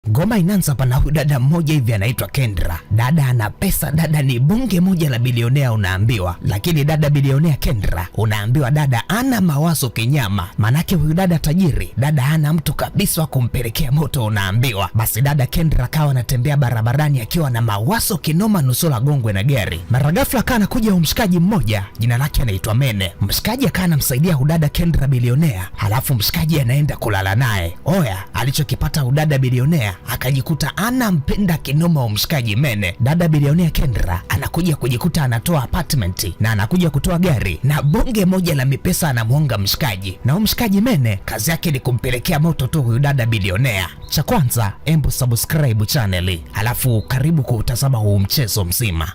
Ngoma inaanza pana huyu dada mmoja hivi anaitwa Kendra. Dada ana pesa, dada ni bonge moja la bilionea unaambiwa. Lakini dada bilionea Kendra unaambiwa dada ana mawazo kinyama. Manake huyu dada tajiri, dada hana mtu kabisa wa kumpelekea moto unaambiwa. Basi dada Kendra akawa anatembea barabarani akiwa na mawazo kinoma nusura gongwe na gari. Mara ghafla akawa anakuja mshikaji mmoja, jina lake anaitwa Mene. Mshikaji akawa anamsaidia udada Kendra bilionea, halafu mshikaji anaenda kulala naye. Oya, alichokipata udada bilionea akajikuta anampenda kinoma mshikaji Mene. Dada bilionea Kendra anakuja kujikuta anatoa apartment na anakuja kutoa gari na bonge moja la mipesa anamuonga mshikaji. Na mshikaji Mene kazi yake ni kumpelekea moto tu huyu dada bilionea. Cha kwanza, embu subscribe channel, halafu karibu kuutazama huu mchezo mzima.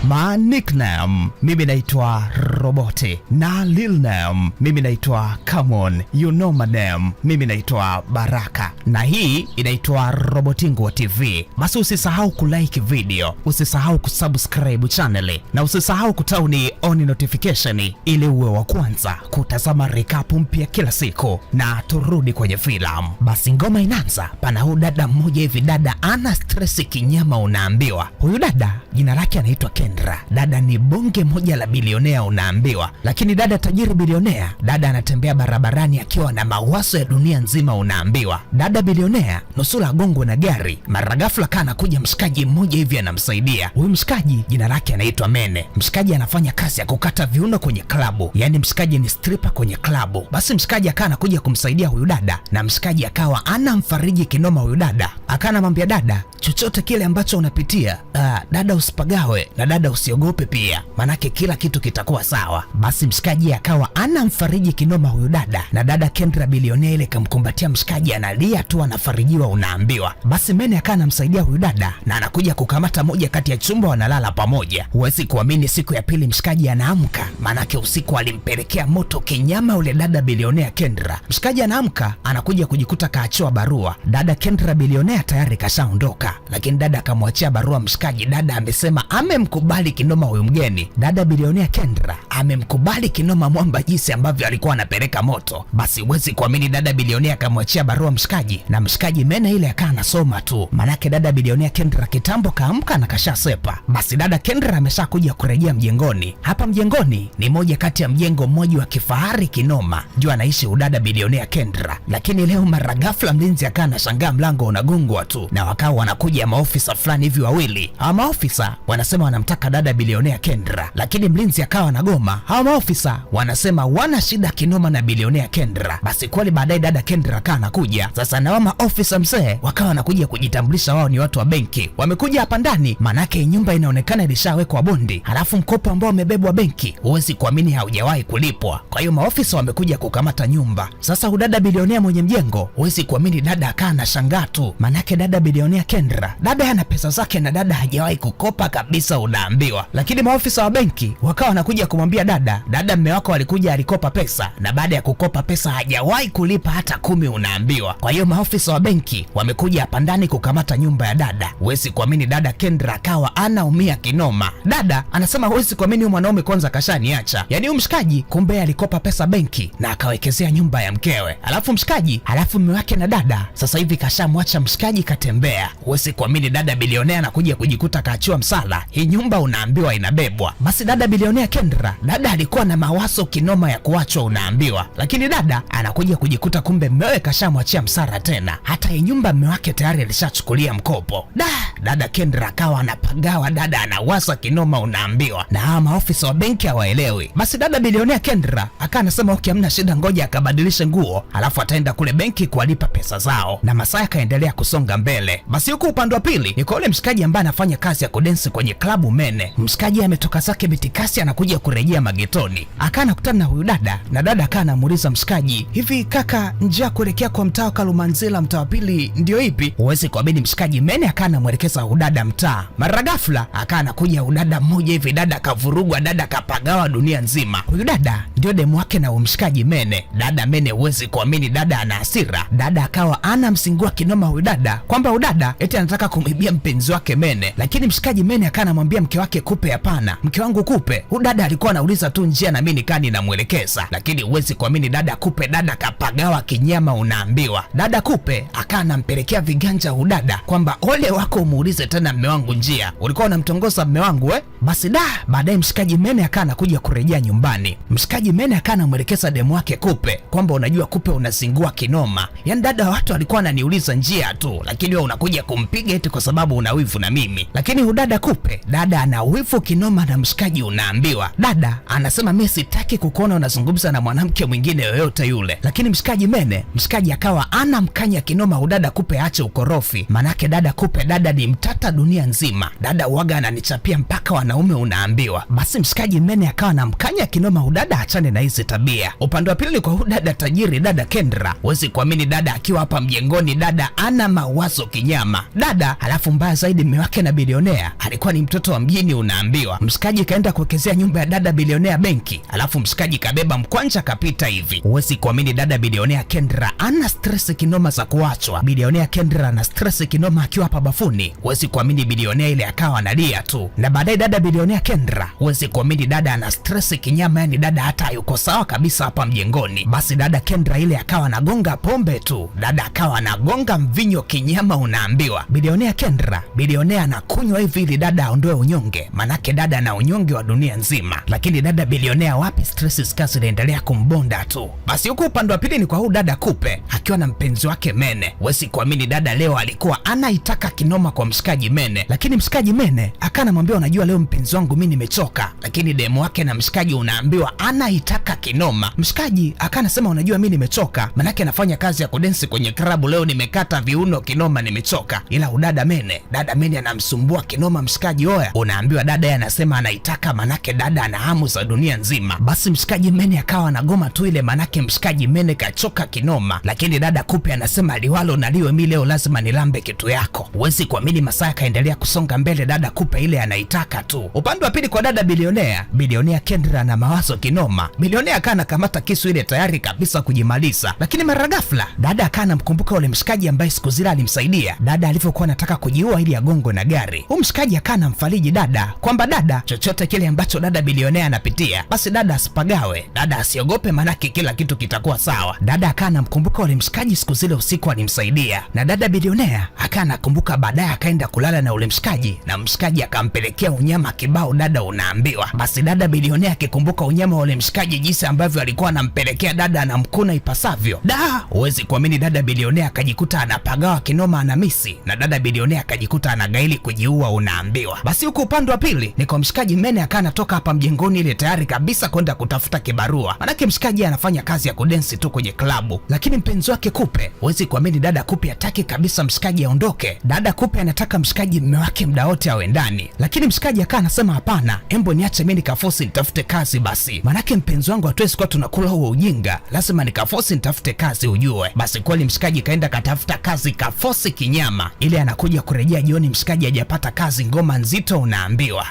Ma nickname, mimi naitwa Roboti, na lil name, mimi naitwa Come On, you know my name, mimi naitwa Baraka, na hii inaitwa Robotingo TV. Basi usisahau kulike video, usisahau kusubscribe channel, na usisahau kutauni on notification ili uwe wa kwanza kutazama recap mpya kila siku. Na turudi kwenye filamu. Basi ngoma inaanza pana huyu dada mmoja hivi, dada ana stress kinyama unaambiwa. Huyu dada jina lake anaitwa Kendra. Dada ni bonge moja la bilionea unaambiwa. Lakini dada tajiri bilionea, dada anatembea barabarani akiwa na mawazo ya dunia nzima unaambiwa. Dada bilionea nusura gongwe na gari. Mara ghafla kana kuja mshikaji mmoja hivi anamsaidia. Huyu mshikaji jina lake anaitwa Mene. Mshikaji anafanya kazi ya kukata viuno kwenye klabu, yani mshikaji ni stripper kwenye klabu. Basi mshikaji akawa anakuja kumsaidia huyu dada, na mshikaji akawa anamfariji kinoma huyu dada. Akawa anamwambia dada, chochote kile ambacho unapitia, dada usipagawe na dada usiogope pia, manake kila kitu kitakuwa sawa. Basi mshikaji akawa anamfariji kinoma huyu dada, na dada Kendra bilionea ile kamkumbatia mshikaji analia tu anafarijiwa unaambiwa. Basi Mene akawa anamsaidia huyu dada na anakuja kukamata moja kati ya chumba wanalala pamoja. Huwezi kuamini, siku ya pili mshikaji anaamka, manake usiku alimpelekea moto kinyama ule dada bilionea Kendra. Mshikaji anaamka anakuja kujikuta kaachiwa barua. Dada Kendra bilionea tayari kashaondoka, lakini dada akamwachia barua mshikaji. Dada amesema amemkubali kinoma huyu mgeni. Dada bilionea Kendra amemkubali kinoma mwamba jinsi ambavyo alikuwa anapeleka moto. Basi huwezi kuamini, dada bilionea akamwachia barua mshikaji, na mshikaji Mene ile akaa anasoma tu, manake dada bilionea Kendra kitambo kaamka na kashasepa. Basi dada Kendra ameshakuja kurejea mjengoni. Hapa mjengoni ni moja kati ya mjengo mmoja wa kifahari kinoma, juu anaishi udada bilionea Kendra. Lakini leo mara ghafla mlinzi akaa anashangaa mlango unagongwa tu, na wakao wanakuja maofisa fulani hivi wawili. Hawa maofisa wanasema wanamtaka dada bilionea Kendra, lakini mlinzi akawa anagoma. Hawa maofisa wanasema wana shida kinoma na bilionea Kendra. Basi kweli baadaye dada Kendra akawa anakuja. Sasa na wama ofisa mzee wakawa wanakuja kujitambulisha wao ni watu wa benki. Wamekuja hapa ndani manake nyumba inaonekana ilishawekwa bondi, halafu mkopo ambao umebebwa benki huwezi kuamini haujawahi kulipwa. Kwa hiyo maofisa wamekuja kukamata nyumba. Sasa udada bilionea mwenye mjengo, huwezi kuamini, dada akaa anashangaa tu, manake dada bilionea Kendra, dada ana pesa zake na dada hajawahi kukopa kabisa unaambiwa. Lakini maofisa wa benki wakawa wanakuja kumwambia dada, mume wako alikuja alikopa pesa, na baada ya kukopa pesa hajawahi kulipa hata 10 unaambiwa. Kwa hiyo maofisa wa benki wamekuja hapa ndani kukamata nyumba ya dada. Huwezi kuamini, dada Kendra akawa anaumia kinoma. Dada anasema huwezi kuamini, huyu mwanaume kwanza kashaniacha. Yaani huyu mshikaji kumbe alikopa pesa benki na akawekezea nyumba ya mkewe. Halafu mume wake na dada sasa hivi kashamwacha mshikaji katembea. Huwezi kuamini, dada bilionea anakuja kujikuta kaachiwa msala. Hii nyumba unaambiwa inabebwa. Basi dada bilionea Kendra, dada alikuwa na mawazo kinoma ya kuachwa unaambiwa. Lakini dada anakuja kujikuta kumbe mmewe kashamwachia msara tena. Hata hii nyumba mume wake tayari alishachukulia mkopo. Dada Kendra akawa anapagawa, dada anawasa kinoma unaambiwa. Na hawa maofisa wa benki hawaelewi. Basi dada bilionea Kendra akawa anasema okay, hamna shida, ngoja akabadilishe nguo, alafu ataenda kule benki kuwalipa pesa zao. Na masaa yakaendelea kusonga mbele. Basi huko upande wa pili ni kwa yule mshikaji ambaye anafanya kazi ya kudensi kwenye klabu Mene. Mshikaji ametoka zake mitikasi anakuja kurejea magetoni. Akawa anakutana na huyu dada, na dada akawa anamuuliza mshikaji, hivi kaka, njia kuelekea kwa mtaa wa Kalumanzila mtaa wa pili ndio ipi? Huwezi kuamini, mshikaji Mene akawa anamwelekeza udada mtaa. Mara ghafla akawa anakuja udada mmoja hivi, dada kavurugwa, dada kapagawa dunia nzima. Huyu dada ndio demu wake na umshikaji Mene. Dada Mene, huwezi kuamini, dada ana hasira. Dada akawa anamsingua kinoma huyu dada kwamba udada eti anataka kumibia mpenzi wake Mene, lakini mshikaji Mene akawa anamwambia mke wake Kupe, hapana mke wangu Kupe. Huyu dada alikuwa anauliza tu njia na mimi nikani namuelekeza, lakini huwezi kuamini dada Kupe, dada kapagawa kinyama unaambiwa. Dada Kupe akawa anampelekea viganja huyu dada kwamba ole wako umuulize tena mme wangu njia, ulikuwa unamtongoza mme wangu Basi baadaye mshikaji Mene akawa anakuja kurejea nyumbani. Mshikaji Mene akawa anamuelekeza demu wake Kupe kwamba unajua Kupe unasingua kinoma, yaani dada watu walikuwa ananiuliza njia tu, lakini wewe unakuja kumpiga eti kwa sababu una wivu na mimi. Lakini udada Kupe, dada ana wivu kinoma na mshikaji unaambiwa. Dada anasema mimi sitaki kukuona unazungumza na mwanamke mwingine yoyote yule, lakini mshikaji Mene, mshikaji akawa anamkanya kinoma udada Kupe aache ukorofi, manake dada Kupe, dada ni mtata dunia nzima, dada uaga ananichapia mpaka wanaume unaambiwa. Basi mshikaji Mene akawa anamkanya kinoma udada achane na hizi tabia. Upande wa pili kwa udada tajiri, dada Kendra, huwezi kuamini dada akiwa hapa mjengoni, dada ana mawazo kinyama dada. Halafu mbaya zaidi mume wake na bilionea alikuwa ni mtoto wa mjini unaambiwa. Mshikaji kaenda kuwekezea nyumba ya dada bilionea benki, halafu mshikaji kabeba mkwanja kapita hivi. Huwezi kuamini dada bilionea Kendra ana stress kinoma za kuachwa. Bilionea Kendra ana stress kinoma akiwa hapa bafuni. Huwezi kuamini bilionea ile akawa analia tu. Na baadaye dada bilionea Kendra, huwezi kuamini dada ana stress kinyama, yani dada hata yuko sawa kabisa hapa mjengoni. Basi dada Kendra ile akawa anagonga pombe tu, dada akawa anagonga mvinyo kinyama unaambiwa. Bilionea Kendra, bilionea anakunywa hivi ili dada aondoe unyonge, manake dada ana unyonge wa dunia nzima. Lakini dada bilionea wapi, stress zikazi zinaendelea kumbonda tu. Basi huko upande wa pili ni kwa huyu dada Kupe akiwa na mpenzi wake Mene. Huwezi kuamini dada leo alikuwa anaitaka kinoma kwa mshikaji Mene, lakini mshikaji Mene akawa anamwambia unajua leo mpenzi wangu mimi nimechoka, lakini demu wake na mshikaji unaambiwa anaitaka kinoma. Mshikaji akawa anasema unajua mimi nimechoka, manake anafanya kazi ya kudensi kwenye klabu, leo nimekata viuno kinoma, nimechoka. Ila udada Mene, dada Mene anamsumbua kinoma mshikaji. Oya, unaambiwa dada yeye anasema anaitaka, manake dada ana hamu za dunia nzima. Basi mshikaji Mene akawa anagoma tu ile, manake mshikaji Mene kachoka kinoma. Lakini dada Kupe anasema liwalo na liwe, mimi leo lazima nilambe kitu yako. Huwezi kuamini masaa kaendelea kusonga mbele, dada Kupe ile anaitaka tu. Upande wa pili kwa dada bilionea, bilionea Kendra na mawazo kinoma. Bilionea akawa anakamata kisu ile tayari kabisa kujimaliza, lakini mara ghafla dada akawa anamkumbuka ule mshikaji ambaye siku zile alimsaidia dada alivyokuwa anataka kujiua ili agongwe na gari. Huyu mshikaji akawa anamfariji dada kwamba dada, chochote kile ambacho dada bilionea anapitia, basi dada asipagawe, dada asiogope, manake kila kitu kitakuwa sawa. Dada akawa anamkumbuka ule mshikaji siku zile usiku alimsaidia, na dada bilionea akawa anakumbuka baadaye akaenda kulala na ule mshikaji, na mshikaji akampelekea unyama kibao dada unaambiwa. Basi dada bilionea akikumbuka unyama wa ule mshikaji jinsi ambavyo alikuwa anampelekea dada, anamkuna ipasavyo. Huwezi kuamini dada bilionea akajikuta anapagawa kinoma, anamisi, na dada bilionea akajikuta anagaili kujiua unaambiwa. Basi huko upande wa pili ni kwa mshikaji Mene akawa anatoka hapa mjengoni ile tayari kabisa kwenda kutafuta kibarua, manake mshikaji anafanya kazi ya kudensi tu kwenye klabu. Lakini mpenzi wake Kupe, huwezi kuamini dada Kupe hataki kabisa mshikaji aondoke. Dada Kupe anataka mshikaji mume wake muda wote awe ndani, lakini mshikaji akawa anasema hapana, embo niache mimi nikafosi nitafute kazi basi, manake mpenzi wangu hatuwezi kuwa tunakula huo ujinga, lazima nikafosi nitafute kazi ujue. Basi kweli mshikaji kaenda katafuta kazi, kafosi kinyama. Ile anakuja kurejea jioni mshikaji hajapata kazi, ngoma nzito unaambiwa.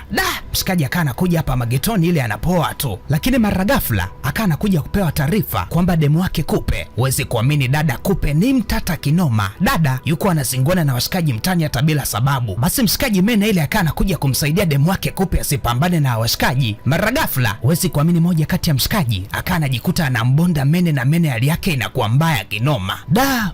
Mshikaji akawa anakuja hapa magetoni ile anapoa tu, lakini mara ghafla akawa anakuja kupewa taarifa kwamba demu wake Kupe, huwezi kuamini dada Kupe ni mtata kinoma. Dada yuko anazingwana na washikaji mtani hata bila sababu. Basi mshikaji Mene ile akawa anakuja kumsaidia demu wake Kupe asipambane na washikaji. Mara ghafla huwezi kuamini moja kati ya mshikaji akawa anajikuta anambonda Mene, na Mene hali yake inakuwa mbaya kinoma.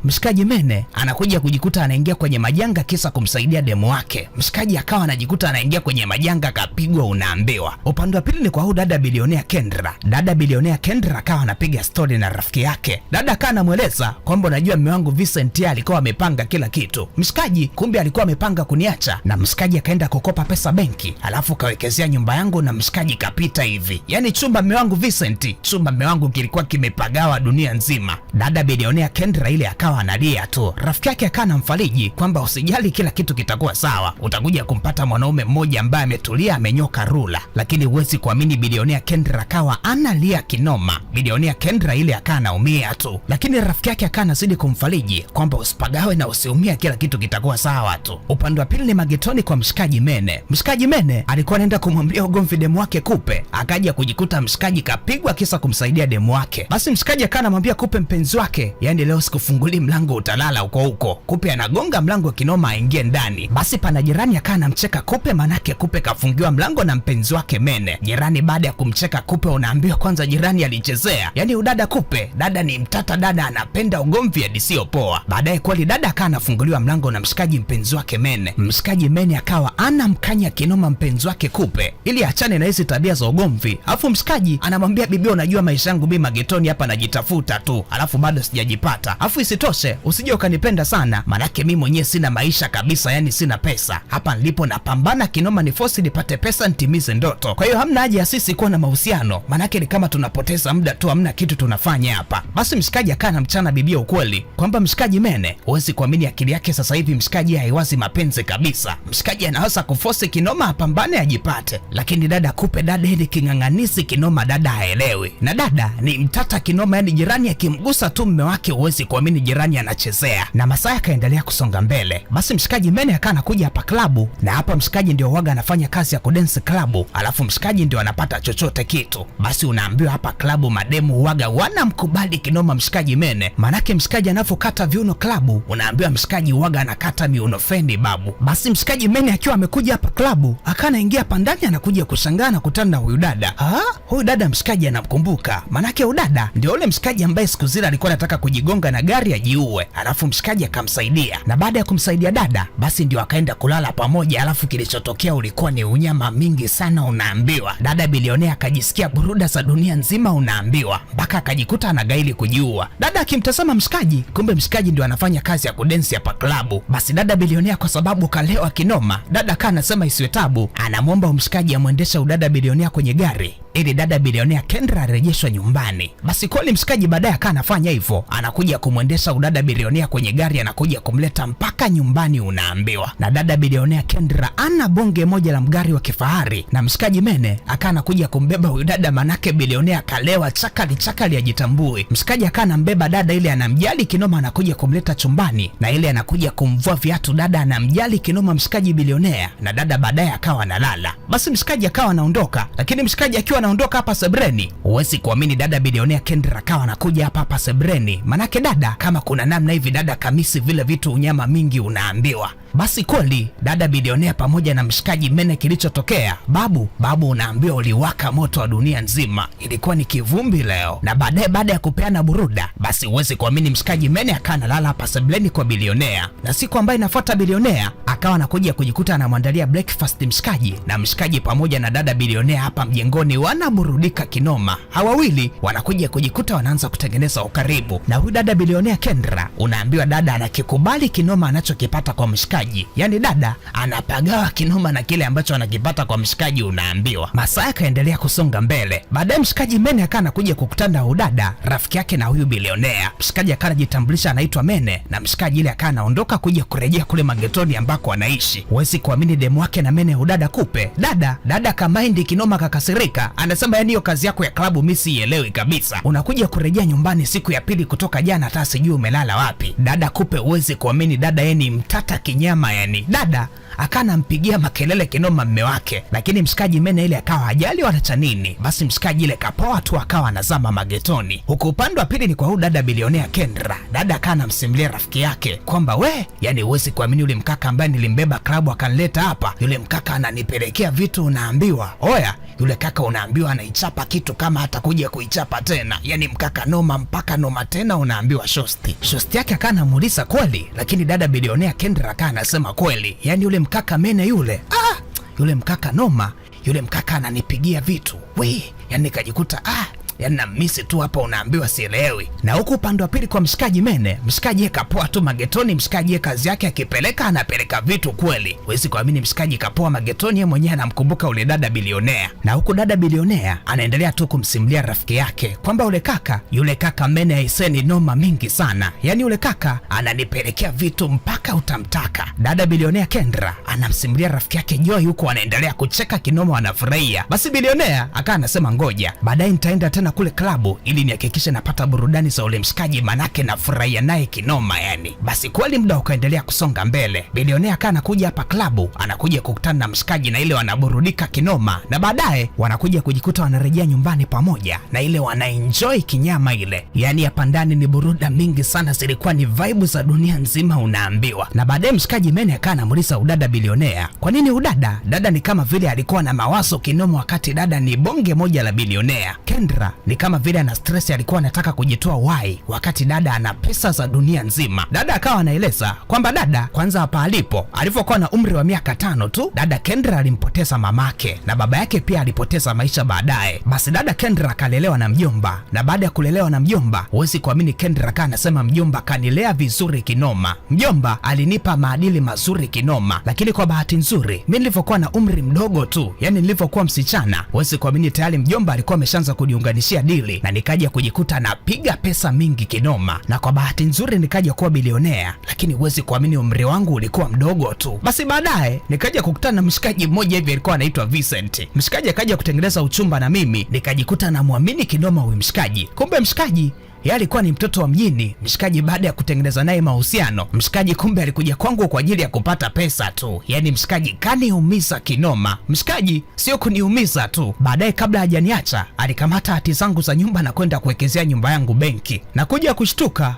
Mshikaji Mene anakuja kujikuta anaingia kwenye majanga kisa kumsaidia demu wake. Mshikaji akawa anajikuta anaingia kwenye majanga kapigwa unaambiwa. Upande wa pili ni kwa huyu dada bilionea Kendra. Dada bilionea Kendra akawa anapiga story na rafiki yake. Dada akawa anamweleza kwamba unajua mume wangu Vincent alikuwa amepanga kila kitu. Mshikaji kumbe alikuwa amepanga kuniacha, na mshikaji akaenda kukopa pesa benki, alafu kawekezea nyumba yangu, na mshikaji kapita hivi. Yani chumba mume wangu Vincent, chumba mume wangu kilikuwa kimepagawa dunia nzima. Dada bilionea Kendra ile akawa analia tu. Rafiki yake akawa anamfariji kwamba usijali, kila kitu kitakuwa sawa, utakuja kumpata mwanaume mmoja ambaye ametulia, amenyoka rula. Lakini huwezi kuamini bilionea Kendra akawa analia kinoma. Bilionea Kendra ile akawa anaumia tu, lakini rafiki yake akawa anazidi kumfariji kwamba usipagawe na usiumia, kila kitu kitakuwa sawa tu. Upande wa pili ni magetoni kwa mshikaji Mene. Mshikaji Mene alikuwa anaenda kumwambia ugomvi demu wake Kupe, akaja kujikuta mshikaji kapigwa kisa kumsaidia demu wake. Basi mshikaji akawa anamwambia Kupe mpenzi wake, yani leo sikufungulii mlango, utalala huko huko. Kupe anagonga mlango kinoma aingie ndani. Basi pana jirani akawa anamcheka Kupe, manake Kupe kafungiwa mlango na mpenzi wake Mene. Jirani baada ya kumcheka Kupe, unaambiwa kwanza jirani alichezea, yani udada Kupe, dada ni mtata, dada anapenda ugomvi hadi sio poa. Baadaye kweli dada akawa anafunguliwa mlango na mshikaji mpenzi wake Mene. Mshikaji Mene akawa anamkanya kinoma mpenzi wake Kupe ili achane na hizi tabia za ugomvi. Alafu mshikaji anamwambia bibi, unajua maisha yangu mimi magetoni hapa najitafuta tu, alafu bado sijajipata. Alafu isitoshe usije ukanipenda sana, manake mimi mwenyewe sina maisha kabisa, yani sina pesa. Hapa nilipo napambana kinoma ni force nipate pesa nitimize ndoto. Kwa hiyo hamna haja ya sisi kuwa na mahusiano, manake ni kama tunapoteza muda tu, hamna kitu tunafanya hapa. Basi mshikaji akawa anamchana bibia ukweli kwamba mshikaji Mene, huwezi kuamini akili yake sasa hivi mshikaji haiwazi mapenzi kabisa. Mshikaji anaweza kuforce kinoma apambane ajipate, lakini dada Kupe, dada ni king'ang'anisi kinoma, dada haelewi. Na dada ni mtata kinoma, yani jirani akimgusa tu mume wake huwezi kuamini jirani anachezea. Na masaa yakaendelea kusonga mbele. Basi mshikaji Mene akawa anakuja hapa klabu, na hapa mshikaji ndio waga anafanya kazi ya kudance klabu, alafu mshikaji ndio anapata chochote kitu. Basi unaambiwa hapa klabu mademu waga wanamkubali kinoma mshikaji Mene, manake mshikaji anapokata viuno klabu, unaambiwa mshikaji waga anakata miuno fendi babu. Basi mshikaji Mene akiwa amekuja hapa klabu, akawa anaingia hapa ndani, anakuja kushangaa na kutana na huyu dada. Huyu dada mshikaji anamkumbuka, manake huyu dada ndio ule mshikaji ambaye siku zile alikuwa anataka kujigonga na gari ajiue, alafu mshikaji akamsaidia. Na baada ya kumsaidia dada, basi ndio akaenda kulala pamoja. Alafu kilichotokea ulikuwa ni unyama mingi sana, unaambiwa dada bilionea akajisikia buruda za dunia nzima, unaambiwa mpaka akajikuta anagaili kujiua. Dada akimtazama mshikaji, kumbe mshikaji ndio anafanya kazi ya kudensi hapa klabu. Basi dada bilionea kwa sababu kalewa kinoma, dada kaa anasema isiwe tabu, anamwomba mshikaji amwendesha udada bilionea kwenye gari ili dada bilionea Kendra arejeshwe nyumbani. Basi kweli mshikaji baadaye akawa anafanya hivyo, anakuja kumwendesha udada bilionea kwenye gari, anakuja kumleta mpaka nyumbani, unaambiwa. Na dada bilionea Kendra ana bonge moja la mgari wa kifahari, na mshikaji Mene akawa anakuja kumbeba huyu dada, manake bilionea kalewa chakali ajitambui. Mshikaji akawa anambeba dada ile anamjali kinoma, anakuja kumleta chumbani, na ile anakuja kumvua viatu dada anamjali kinoma mshikaji bilionea, na dada baadaye akawa analala. Basi mshikaji akawa anaondoka, lakini mshikaji akiwa anaondoka hapa sebreni, huwezi kuamini dada bilionea Kendra akawa anakuja hapa sebreni, manake dada kama kuna namna hivi dada kamisi vile vitu unyama mingi, unaambiwa. Basi kweli dada bilionea pamoja na mshikaji Mene, kilichotokea babu unaambiwa uliwaka moto wa dunia nzima, ilikuwa ni kivumbi leo. Na baada ya kupeana buruda, basi huwezi kuamini mshikaji Mene akawa analala hapa sebleni kwa bilionea, na siku ambayo inafuata bilionea akawa anakuja kujikuta anamwandalia breakfast mshikaji, na mshikaji pamoja na dada bilionea hapa mjengoni wanaburudika kinoma. Hawawili wanakuja kujikuta wanaanza kutengeneza ukaribu, na huyu dada bilionea Kendra, unaambiwa dada anakikubali kinoma anachokipata kwa mshikaji, yani dada anapagawa kinoma na kile ambacho anakipata kwa mshikaji, unaambiwa. Masaa yakaendelea kusonga mbele. Baadaye mshikaji Mene akawa anakuja kukutana na huyu dada rafiki yake na huyu bilionea. Mshikaji akawa anajitambulisha anaitwa Mene, na mshikaji ile akawa anaondoka kuja kurejea kule magetoni ambako anaishi. Huwezi kuamini demu wake na Mene udada Kupe, dada kamaindi kinoma kakasirika, anasema yani hiyo kazi yako ya klabu mimi sielewi kabisa, unakuja kurejea nyumbani siku ya pili kutoka jana, hata sijui umelala wapi. Dada Kupe huwezi kuamini dada yani mtata kinyama, yani dada akana mpigia makelele kinoma mme wake, lakini mshikaji Mene ile akawa hajali wala cha nini. Basi mshikaji ile kapoa tu akawa anazama magetoni. Huko upande wa pili ni kwa huyu dada bilionea Kendra. Dada akana anamsimulia rafiki yake kwamba yani huwezi kuamini yule mkaka ambaye nilimbeba klabu akanileta hapa, yule mkaka ananipelekea vitu, unaambiwa oya, yule kaka unaambiwa anaichapa kitu kama hata kuja kuichapa tena, yani mkaka noma mpaka noma tena, unaambiwa shosti yake. Akawa anamuuliza kweli, lakini dada bilionea Kendra akawa anasema kweli, yani yule mkaka Mene yule mkaka noma, yule mkaka ananipigia vitu yani nikajikuta yani na misi tu hapa, unaambiwa sielewi. Na huku upande wa pili kwa mshikaji Mene, mshikaji kapoa tu magetoni, mshikaji kazi yake akipeleka anapeleka vitu kweli. Huwezi kuamini mshikaji kapoa magetoni, yeye mwenyewe anamkumbuka ule dada bilionea. Na huku dada bilionea anaendelea tu kumsimulia rafiki yake kwamba yule kaka Mene aiseni noma mingi sana, yani yule kaka ananipelekea vitu mpaka utamtaka. Dada bilionea Kendra anamsimulia rafiki yake Joy, huko anaendelea kucheka kinoma, wanafurahia. Basi bilionea akawa anasema ngoja baadaye nitaenda tena kukutana kule klabu ili nihakikishe napata burudani za ule mshikaji, manake nafurahia naye kinoma yani. Basi kweli muda ukaendelea kusonga mbele. Bilionea akawa anakuja hapa klabu, anakuja kukutana na mshikaji na ile wanaburudika kinoma, na baadaye wanakuja kujikuta wanarejea nyumbani pamoja na ile wanaenjoy kinyama ile. Yani hapa ndani ni buruda mingi sana, zilikuwa ni vibe za dunia nzima unaambiwa. Na baadaye mshikaji Mene akawa anamuuliza udada bilionea, kwa nini udada? Dada ni kama vile alikuwa na mawazo kinoma, wakati dada ni bonge moja la bilionea. Kendra ni kama vile ana stress, alikuwa anataka kujitoa wai, wakati dada ana pesa za dunia nzima. Dada akawa anaeleza kwamba dada kwanza hapa alipokuwa na umri wa miaka 5 tu, dada Kendra alimpoteza mamake na baba yake pia alipoteza maisha baadaye. Basi dada Kendra akalelewa na mjomba, na baada ya kulelewa na mjomba, huwezi kuamini, Kendra akawa anasema mjomba kanilea vizuri kinoma. Mjomba alinipa maadili mazuri kinoma, lakini kwa bahati nzuri mimi nilivyokuwa na umri mdogo tu, yani nilivyokuwa msichana, huwezi kuamini, tayari mjomba alikuwa ameshaanza kuniunganishia dili na nikaja kujikuta napiga pesa mingi kinoma, na kwa bahati nzuri nikaja kuwa bilionea, lakini huwezi kuamini umri wangu ulikuwa mdogo tu. Basi baadaye nikaja kukutana na mshikaji mmoja hivi alikuwa anaitwa Vincent. Mshikaji akaja kutengeneza uchumba na mimi, nikajikuta namwamini kinoma huyu mshikaji. Kumbe mshikaji yeye alikuwa ni mtoto wa mjini. Mshikaji baada ya kutengeneza naye mahusiano, mshikaji kumbe alikuja kwangu kwa ajili ya kupata pesa tu. Yani mshikaji kaniumiza kinoma. Mshikaji sio kuniumiza tu, baadaye kabla hajaniacha alikamata hati zangu za nyumba na kwenda kuwekezea nyumba yangu benki, na kuja kushtuka,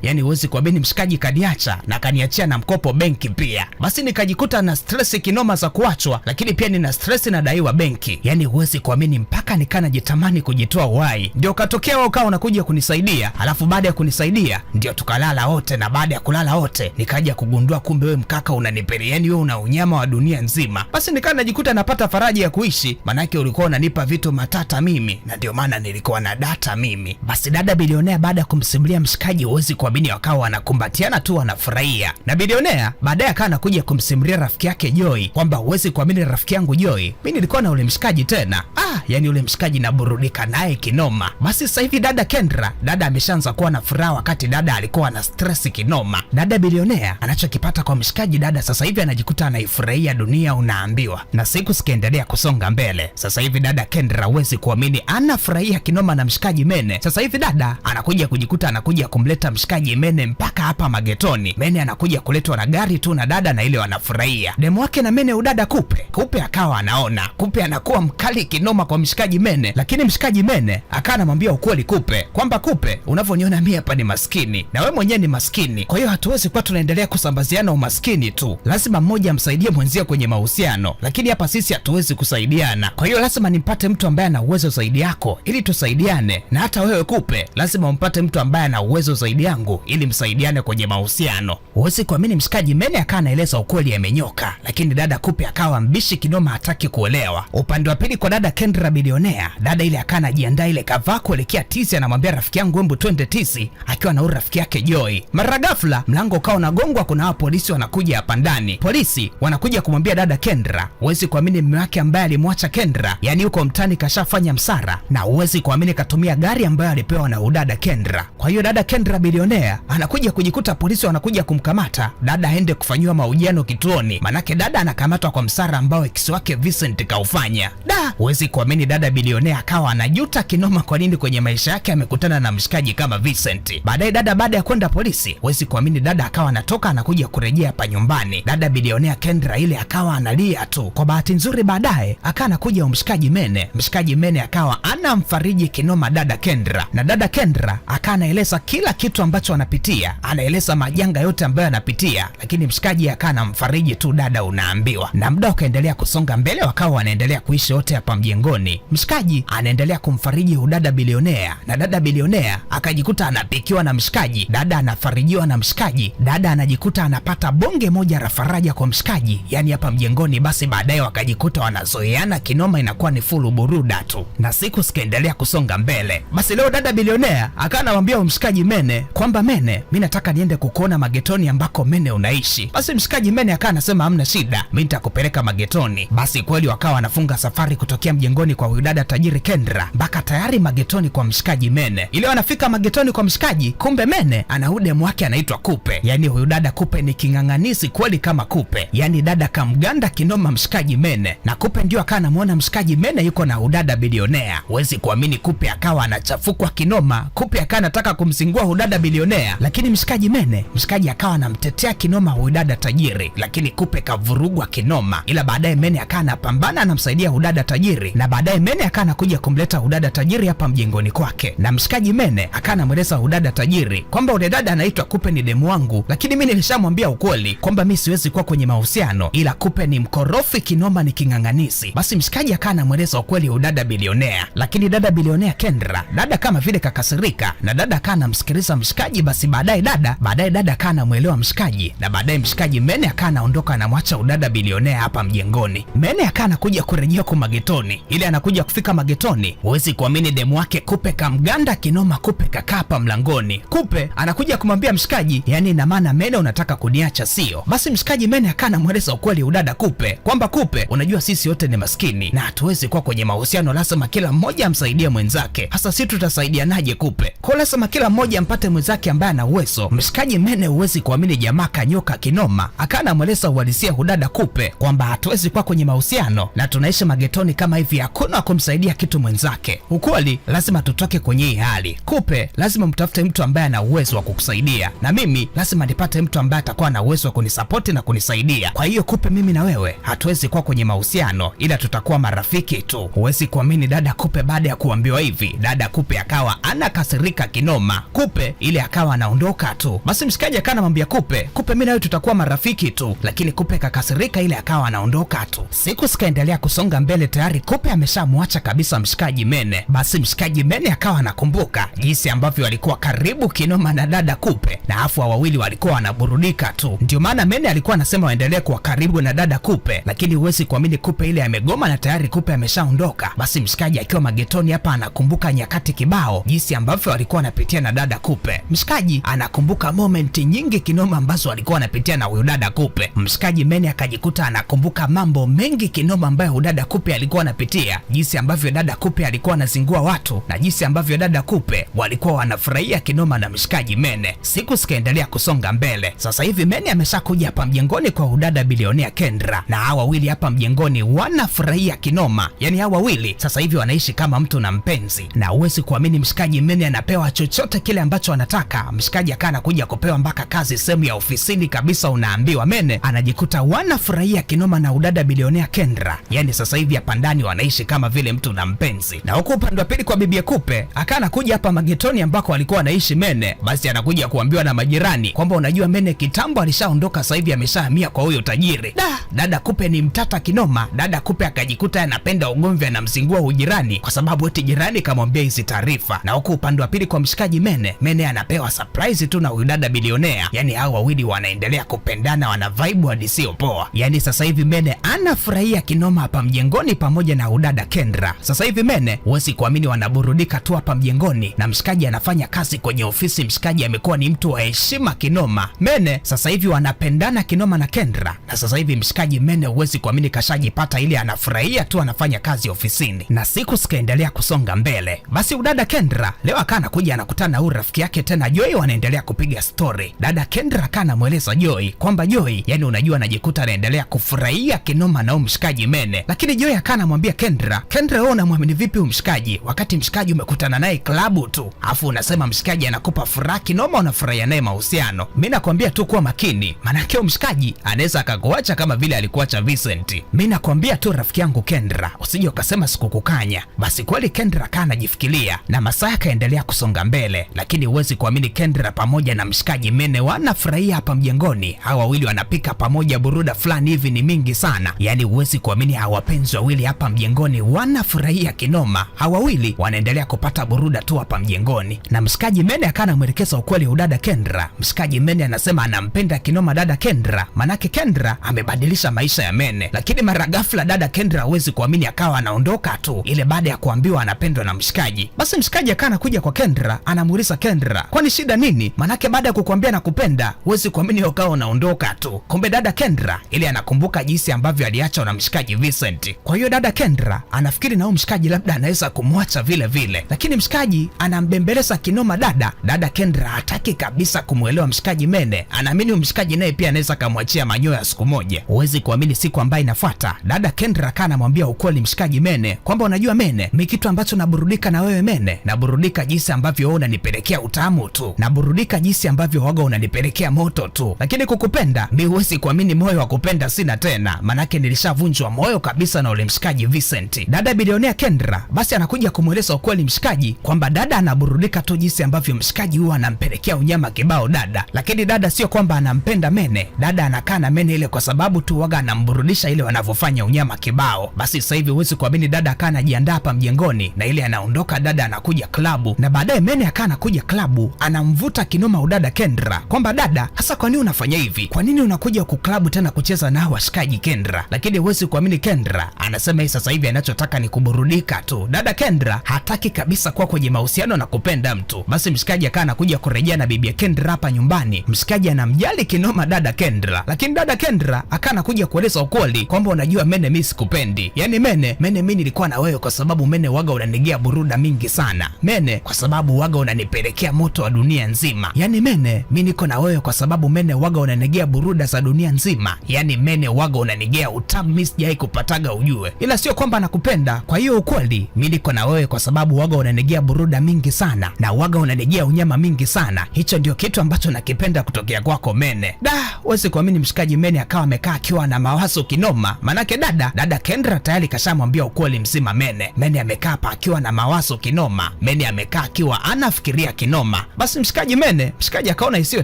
yani huwezi kuamini, mshikaji kaniacha na kaniachia na mkopo benki pia. Basi nikajikuta na stress kinoma za kuachwa, lakini pia nina stress na daiwa benki. Yani huwezi kuamini, mpaka nikana jitamani kujitoa uhai. Ndio katokea wao kawa unakuja kunisaidia. Alafu baada ya kunisaidia ndio tukalala wote, na baada ya kulala wote nikaja kugundua kumbe wewe mkaka unanipelea, yani wewe una unyama wa dunia nzima. Basi nikaa najikuta napata faraja ya kuishi, manake ulikuwa unanipa vitu matata mimi, na ndio maana nilikuwa na data mimi. Basi dada bilionea baada ya kumsimulia mshikaji, huwezi kuamini, wakawa wanakumbatiana tu wanafurahia. Na bilionea baadaye akawa anakuja kumsimulia rafiki yake Joy kwamba huwezi kuamini, rafiki yangu Joy, mimi nilikuwa na ule mshikaji tena, yani ule mshikaji naburudika naye kinoma. Basi sasa hivi dada Kendra, dada ameshaanza kuwa na furaha, wakati dada alikuwa na stress kinoma. Dada bilionea anachokipata kwa mshikaji, dada sasa hivi anajikuta anaifurahia dunia unaambiwa. Na siku zikiendelea kusonga mbele, sasa hivi dada Kendra huwezi kuamini anafurahia kinoma na mshikaji Mene. Sasa hivi dada anakuja kujikuta anakuja kumleta mshikaji Mene mpaka hapa magetoni. Mene anakuja kuletwa na gari tu na dada, na ile wanafurahia. Demu wake na Mene udada Kupe akawa anaona, Kupe anakuwa mkali kinoma kwa mshikaji Mene, lakini mshikaji Mene akawa anamwambia ukweli Kupe kwamba Kupe, unavyoniona mimi hapa ni maskini na wewe mwenyewe ni maskini, kwa hiyo hatuwezi kuwa tunaendelea kusambaziana umaskini tu, lazima mmoja amsaidie mwenzia kwenye mahusiano, lakini hapa sisi hatuwezi kusaidiana, kwa hiyo lazima nimpate mtu ambaye ana uwezo zaidi yako ili tusaidiane, na hata wewe Kupe lazima umpate mtu ambaye ana uwezo zaidi yangu ili msaidiane kwenye mahusiano. Huwezi kuamini, mshikaji Mene akawa anaeleza ukweli amenyoka, lakini dada Kupe akawa mbishi kinoma, hataki kuelewa. Upande wa pili kwa dada Kendra bilionea, dada ile akawa anajiandaa ile kavaa kuelekea Tizi, anamwambia rafiki yangu embu twende Tizi, akiwa na rafiki yake Joy. Mara ghafla mlango ukawa unagongwa, kuna hao polisi wanakuja hapa ndani. Polisi wanakuja kumwambia dada Kendra, huwezi kuamini, mume wake ambaye alimwacha Kendra, yani yuko mtani kashafanya msara, na huwezi kuamini katumia gari ambayo alipewa na udada Kendra. Kwa hiyo dada Kendra bilionea anakuja kujikuta polisi wanakuja kumkamata dada aende kufanyiwa mahojiano kituoni, manake dada anakamatwa kwa msara ambao ex wake Vincent kaufanya. Huwezi kuamini, dada bilionea akawa anajuta kinoma, kwa nini kwenye maisha yake amekutana na mshikaji kama Vincent. Baadaye dada baada ya kwenda polisi, huwezi kuamini, dada akawa anatoka anakuja kurejea hapa nyumbani. Dada bilionea Kendra ile akawa analia tu. Kwa bahati nzuri baadaye akawa anakuja mshikaji Mene. Mshikaji Mene akawa anamfariji kinoma dada Kendra, na dada Kendra akawa anaeleza kila kitu ambacho anapitia, anaeleza majanga yote ambayo anapitia, lakini mshikaji akawa anamfariji tu dada unaambiwa. Na muda ukaendelea kusonga mbele, wakawa wanaendelea kuishi wote hapa mjengoni. Mshikaji anaendelea kumfariji udada bilionea, na dada bilionea akajikuta anapikiwa na mshikaji, dada anafarijiwa na mshikaji, dada anajikuta anapata bonge moja la faraja kwa mshikaji, yani hapa mjengoni. Basi baadaye wakajikuta wanazoeana kinoma, inakuwa ni fulu buruda tu, na siku zikaendelea kusonga mbele. Basi leo dada bilionea akawa anamwambia mshikaji Mene kwamba Mene, mimi nataka niende kukuona magetoni ambako Mene unaishi. Basi mshikaji Mene akawa anasema hamna shida, mimi nitakupeleka magetoni. Basi kweli wakawa wanafunga safari kutokea mjengoni kwa dada tajiri Kendra mpaka tayari magetoni kwa mshikaji Mene. Ile anafika magetoni kwa mshikaji, kumbe Mene ana udemu wake anaitwa Kupe. Yani huyu dada Kupe ni king'ang'anisi kweli kama Kupe. Yani dada kamganda kinoma mshikaji Mene, na Kupe ndio akawa anamuona mshikaji Mene yuko na udada bilionea. Huwezi kuamini, Kupe akawa anachafukwa kinoma. Kupe akawa anataka kumsingua udada bilionea, lakini mshikaji Mene, mshikaji akawa anamtetea kinoma udada tajiri, lakini Kupe kavurugwa kinoma. Ila baadaye Mene akawa anapambana, anamsaidia udada tajiri, na baadaye Mene akawa anakuja kumleta udada tajiri hapa mjengoni kwake, na mshikaji Mene akawa anamweleza udada tajiri kwamba ule dada anaitwa Kupe ni demu wangu, lakini mimi nilishamwambia ukweli kwamba mimi siwezi kuwa kwenye mahusiano, ila Kupe ni mkorofi kinoma, ni king'ang'anisi. Basi mshikaji akawa anamweleza ukweli udada bilionea, lakini dada bilionea Kendra, dada kama vile kakasirika, na dada akawa anamsikiliza mshikaji. Basi baadaye dada akawa anamuelewa mshikaji, na baadaye mshikaji Mene akawa anaondoka, anamwacha udada bilionea hapa mjengoni. Mene akawa anakuja kurejea kwa magetoni. Ile anakuja kufika magetoni, huwezi kuamini demu wake Kupe kamganda kinoma. Kupe kakaa hapa mlangoni. Kupe anakuja kumwambia mshikaji, yani ina maana Mene unataka kuniacha sio? Basi mshikaji Mene akawa anamweleza ukweli udada Kupe kwamba Kupe, unajua sisi wote ni maskini na hatuwezi kuwa kwenye mahusiano, lazima kila mmoja amsaidie mwenzake. Hasa sisi tutasaidianaje Kupe? Kwa lazima kila mmoja ampate mwenzake ambaye ana uwezo. Mshikaji Mene, huwezi kuamini, jamaa kanyoka kinoma. Akawa anamweleza uhalisia udada Kupe kwamba hatuwezi kuwa kwenye mahusiano na tunaishi magetoni kama hivi, hakuna kumsaidia kitu mwenzake. Ukweli lazima tutoke kwenye hii hali. Kupe, lazima mtafute mtu ambaye ana uwezo wa kukusaidia, na mimi lazima nipate mtu ambaye atakuwa na uwezo wa kunisapoti na kunisaidia. Kwa hiyo Kupe, mimi na wewe hatuwezi kuwa kwenye mahusiano, ila tutakuwa marafiki tu. Huwezi kuamini dada Kupe, baada ya kuambiwa hivi, dada Kupe akawa anakasirika kinoma. Kupe ile akawa anaondoka tu. Basi mshikaji akawa anamwambia Kupe, mimi na wewe tutakuwa marafiki tu, lakini Kupe kakasirika, ile akawa anaondoka tu. Siku zikaendelea kusonga mbele, tayari Kupe ameshamwacha kabisa mshikaji Mene. Basi mshikaji Mene akawa anakumbuka jinsi ambavyo walikuwa karibu kinoma na dada Kupe, na afu wawili walikuwa wanaburudika tu. Ndio maana Mene alikuwa anasema waendelee kuwa karibu na dada Kupe, lakini huwezi kuamini, Kupe ile amegoma na tayari Kupe ameshaondoka. Basi mshikaji akiwa magetoni hapa anakumbuka nyakati kibao, jinsi ambavyo walikuwa wanapitia na dada Kupe. Mshikaji anakumbuka momenti nyingi kinoma ambazo walikuwa wanapitia na huyo dada Kupe. Mshikaji Mene akajikuta anakumbuka mambo mengi kinoma ambayo dada Kupe alikuwa anapitia, jinsi ambavyo dada Kupe alikuwa anazingua watu na jinsi ambavyo dada Kupe walikuwa wanafurahia kinoma na mshikaji Mene. Siku zikaendelea kusonga mbele. Sasa hivi Mene ameshakuja hapa mjengoni kwa udada bilionea Kendra, na hawa wawili hapa mjengoni wanafurahia kinoma. Yani hawa wawili sasa hivi wanaishi kama mtu na mpenzi, na huwezi kuamini, mshikaji Mene anapewa chochote kile ambacho anataka. Mshikaji akawa anakuja kupewa mpaka kazi sehemu ya ofisini kabisa, unaambiwa. Mene anajikuta wanafurahia kinoma na udada bilionea Kendra. Yani sasa hivi hapa ndani wanaishi kama vile mtu na mpenzi. Na huko upande wa pili kwa bibi Kupe, akawa anakuja hapa magetoni ambako alikuwa anaishi Mene. Basi anakuja kuambiwa na majirani kwamba unajua Mene kitambo alishaondoka, sasa hivi ameshahamia kwa huyo tajiri. Dada Kupe ni mtata kinoma. Dada Kupe akajikuta anapenda ugomvi, anamzingua ujirani kwa sababu eti jirani kamwambia hizi taarifa. Na huko upande wa pili kwa mshikaji Mene, Mene anapewa surprise tu na huyo dada bilionea. Yani hao wawili wanaendelea kupendana, wana vibe hadi sio poa. Yani sasa hivi Mene anafurahia kinoma hapa mjengoni pamoja na udada Kendra. Sasa hivi Mene, huwezi kuamini, wanaburudika tu hapa mjengoni na mshikaji anafanya kazi kwenye ofisi. Mshikaji amekuwa ni mtu wa heshima kinoma. Mene sasa hivi wanapendana kinoma na Kendra, na sasa hivi mshikaji Mene, huwezi kuamini, kashajipata ile anafurahia tu anafanya kazi ofisini. Na siku zikaendelea kusonga mbele. Basi udada Kendra leo akawa anakuja anakutana na huyu rafiki yake tena Joy, wanaendelea kupiga story. Dada Kendra akawa anamweleza Joy kwamba Joy, yani unajua, anajikuta anaendelea kufurahia kinoma na mshikaji Mene, lakini Joy akawa anamwambia Kendra, wewe unamwamini vipi mshikaji wakati mshikaji umekutana naye klabu tu, afu unasema mshikaji anakupa furaha kinoma, unafurahia naye mahusiano? Mimi nakwambia tu kuwa makini, maana yake mshikaji anaweza akakuacha kama vile alikuacha Vincent. Mimi nakwambia tu rafiki yangu Kendra, usije ukasema sikukukanya. Basi kweli Kendra akawa anajifikiria na masaa yakaendelea kusonga mbele, lakini huwezi kuamini, Kendra pamoja na mshikaji Mene wanafurahia hapa mjengoni. Hawa wawili wanapika pamoja buruda fulani hivi ni mingi sana. Yani huwezi kuamini, hawa wapenzi wawili hapa mjengoni wanafurahia kinoma. Hawa wawili wanaendelea kupata buruda tu hapa mjengoni, na mshikaji Mene akawa anamwelekeza ukweli udada Kendra. Mshikaji Mene anasema anampenda kinoma dada Kendra, manake Kendra amebadilisha maisha ya Mene. Lakini mara ghafla dada Kendra, huwezi kuamini, akawa anaondoka tu ile baada ya kuambiwa anapendwa na mshikaji. Basi mshikaji akawa anakuja kwa Kendra, anamuuliza Kendra, kwani shida nini? Manake baada ya kukuambia nakupenda, huwezi kuamini, ukawa unaondoka tu. Kumbe dada Kendra ile anakumbuka jinsi ambavyo aliacha na mshikaji Vincent. Kwa hiyo dada Kendra anafikiri na huyo mshikaji labda anaweza kumwacha vile vile, lakini mshikaji anambembeleza kinoma dada. Dada Kendra hataki kabisa kumuelewa mshikaji Mene, anaamini mshikaji naye pia anaweza kumwachia manyoya siku moja. Huwezi kuamini siku ambayo inafuata dada Kendra kana anamwambia ukweli mshikaji Mene kwamba unajua Mene, mimi kitu ambacho naburudika na wewe Mene, naburudika jinsi ambavyo wewe unanipelekea utamu tu, naburudika jinsi ambavyo waga unanipelekea moto tu, lakini kukupenda mimi huwezi kuamini, moyo wa kupenda sina tena, manake nilishavunjwa moyo kabisa na ule mshikaji Vincent. Dada bilionea Kendra basi anakuja kumueleza ukweli mshikaji kwamba dada anaburudika tu jinsi ambavyo mshikaji huwa anampelekea unyama kibao dada, lakini dada sio kwamba anampenda Mene, dada anakaa na Mene ile kwa sababu tu waga anamburudisha ile wanavyofanya unyama kibao. Basi sasa hivi huwezi kuamini dada akaa anajiandaa hapa mjengoni na ile anaondoka dada anakuja klabu, na baadaye Mene akaa anakuja klabu anamvuta kinoma udada Kendra kwamba dada, hasa kwa nini unafanya hivi? Kwa nini unakuja ku klabu tena kucheza na washikaji Kendra? Lakini huwezi kuamini Kendra anasema hii sasa hivi anachotaka ni kuburudika tu. Dada Kendra hataki kabisa kuwa kwenye mahusiano na kupenda mtu. Basi mshikaji akaa anakuja kurejea na bibi Kendra hapa nyumbani. Mshikaji anamjali kinoma dada Kendra, lakini dada Kendra akaa anakuja kueleza ukweli kwamba unajua Mene, mimi sikupendi. Yaani Mene mimi nilikuwa na wewe kwa sababu Mene waga unanigea buruda mingi sana. Mene kwa sababu waga unanipelekea moto wa dunia nzima. Yaani Mene mimi niko na wewe kwa sababu Mene waga unanigea buruda za dunia nzima. Yaani Mene waga unanigea utamu mimi sijai kupataga ujue. Ila sio kwamba nakupenda. Kwa hiyo ukweli mimi niko na wewe kwa sababu waga unanigea buruda mingi sana na waga unanigea unyama mingi sana. Hicho ndio kitu ambacho nakipenda kutokea kwako Mene. Huwezi kuamini mshikaji Mene akawa amekaa akiwa na mawazo kinoma. Manake dada Kendra tayari kashamwambia ukweli mzima Mene. Mene amekaa hapa akiwa na mawazo kinoma. Mene amekaa akiwa anafikiria kinoma. Basi mshikaji akaona isiyo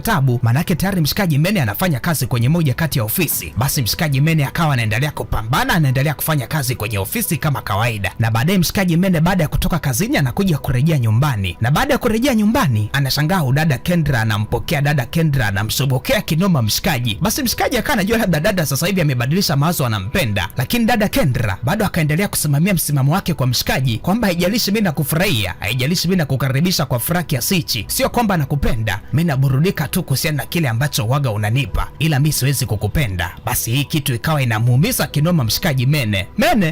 tabu, manake tayari mshikaji Mene anafanya kazi kwenye moja kati ya ofisi. Basi mshikaji Mene akawa anaendelea kupambana, anaendelea kufanya kazi kwenye ofisi kama kawaida. Na baadaye mshikaji Mene baada ya kutoka kazini anakuja kurejea nyumbani. Na baada ya kurejea nyumbani anashangaa udada Kendra anampokea dada Kendra anamsobokea kinoma mshikaji. Basi mshikaji akawa anajua labda dada sasa hivi amebadilisha mawazo anampenda, lakini dada Kendra bado akaendelea kusimamia msimamo wake kwa mshikaji kwamba haijalishi mimi nakufurahia, haijalishi mimi nakukaribisha kwa furaha kiasi, sio kwamba nakupenda, mimi naburudika tu kuhusiana na kile ambacho waga unanipa, ila mimi siwezi kukupenda. Basi hii kitu ikawa inamuumiza kinoma mshikaji Mene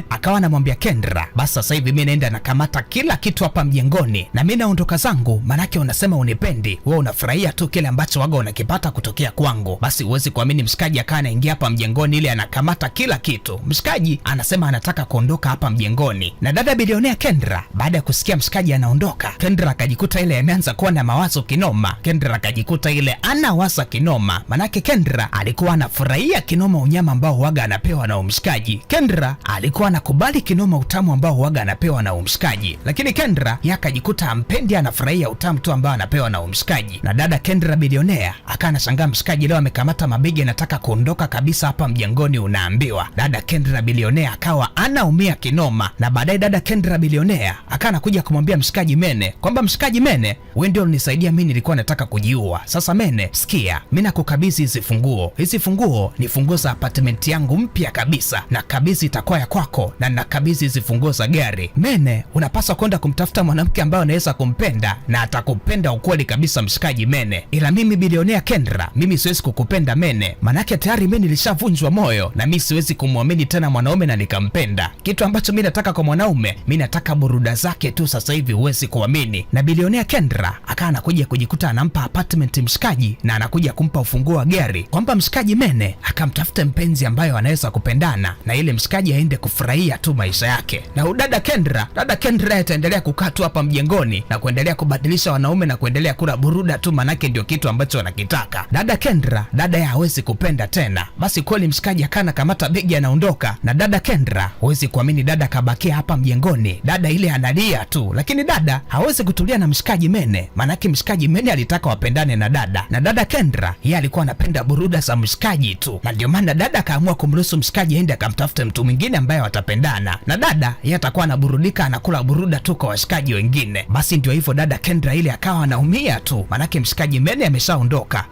akawa anamwambia Kendra, basi sasa hivi mimi naenda nakamata kila kitu hapa mjengoni na mimi naondoka zangu, manake unasema unipendi, wewe unafurahia tu kile ambacho waga unakipata kutokea kwangu. Basi huwezi kuamini mshikaji akawa anaingia hapa mjengoni ile anakamata kila kitu. Mshikaji anasema anataka kuondoka hapa mjengoni. Na dada bilionea Kendra baada ya kusikia mshikaji anaondoka, Kendra akajikuta ile ameanza kuwa na mawazo kinoma. Kendra akajikuta ile anawasa kinoma, manake Kendra alikuwa anafurahia kinoma unyama ambao waga anapewa na umshikaji. Kendra alikuwa anakubali kinoma utamu ambao waga anapewa na umshikaji, lakini Kendra yakajikuta ampendi, anafurahia utamu tu ambao anapewa na umshikaji. Na dada Kendra bilionea akawa anashangaa mshikaji leo amekamata mabegi anataka kuondoka kabisa hapa mjengoni. Unaambiwa dada Kendra bilionea akawa anaumia kinoma. Na baadaye dada Kendra bilionea akawa anakuja kumwambia mshikaji Mene kwamba mshikaji Mene, wewe ndio unisaidia mimi, nilikuwa nataka kujiua. Sasa Mene, sikia, mimi nakukabidhi hizi funguo. Hizi funguo ni funguo za apartment yangu mpya kabisa, na kabidhi itakuwa ya kwako, na nakabidhi hizi funguo za gari. Mene, unapaswa kwenda kumtafuta mwanamke ambaye anaweza kumpenda na atakupenda ukweli kabisa mshikaji Mene. Ila mimi bilionea Kendra, mimi siwezi kukupenda Mene, manake tayari mimi nilishavunjwa moyo na mimi siwezi kumwamini tena mwanaume na nikampenda. Kitu ambacho mimi nataka kwa mwanaume, mimi nataka buruda zake tu sasa hivi, huwezi kuamini. Na bilionea Kendra akawa anakuja kujikuta anampa apartment mshikaji na anakuja kumpa ufunguo wa gari kwamba mshikaji Mene akamtafuta mpenzi ambayo anaweza kupendana na ile mshikaji aende kufurahia tu maisha yake. Na dada Kendra ataendelea kukaa tu hapa mjengoni na kuendelea kubadilisha wanaume na kuendelea kula buruda tu, manake ndio kitu ambacho anakitaka. Dada Kendra yeye hawezi kupenda tena. Basi kweli mshikaji akana kamata begi anaondoka. Na dada Kendra, huwezi kuamini, dada kabakia hapa mjengoni. Dada ile analia tu, lakini dada hawezi kutulia na mshikaji Mene, manake mshikaji Mene alitaka wapendane na dada. Na dada Kendra yeye alikuwa anapenda buruda za mshikaji tu, na ndio maana dada akaamua kumruhusu mshikaji aende akamtafute mtu mwingine ambaye watapendana. Na dada yeye atakuwa anaburudika, anakula buruda tu kwa washikaji wengine. Basi ndio hivyo, dada Kendra ile akawa anaumia tu, manake mshikaji Mene ameshaondoka.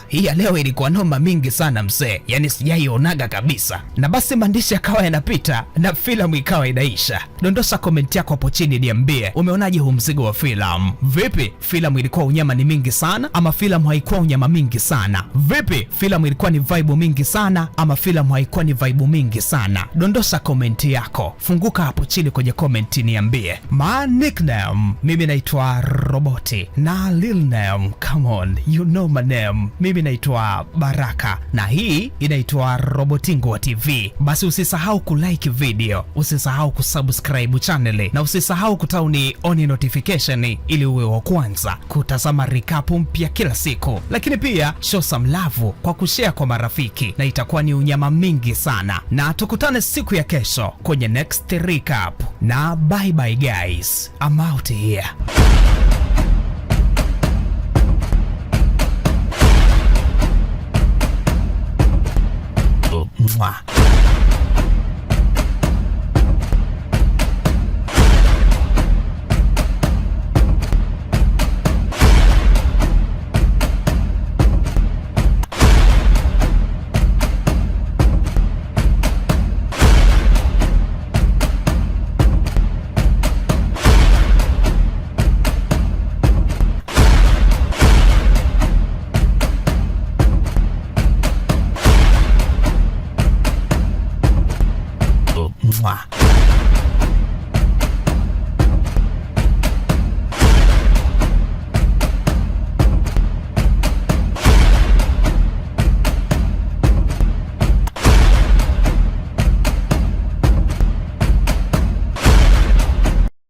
Hii ya leo ilikuwa noma mingi sana mzee, yani sijaionaga kabisa. Na basi maandishi yakawa yanapita na filamu ikawa inaisha. Dondosa komenti yako hapo chini niambie umeonaje huu mzigo wa filamu. Vipi, filamu ilikuwa unyama ni mingi sana ama filamu haikuwa unyama mingi sana? Vipi, filamu ilikuwa ni vibe mingi sana ama filamu haikuwa ni vibe mingi sana? Dondosa komenti yako, funguka hapo chini kwenye komenti niambie. My nickname mimi naitwa Roboti na Lil Name, come on, you know my name. Mimi naitwa Baraka na hii inaitwa Robotingwa TV. Basi usisahau kulike video, usisahau kusubscribe channel na usisahau kutauni on notification ili uwe wa kwanza kutazama recap mpya kila siku. Lakini pia show some love kwa kushare kwa marafiki na itakuwa ni unyama mingi sana. Na tukutane siku ya kesho kwenye next recap. Na bye bye guys. I'm out here. Mwah. Mwah.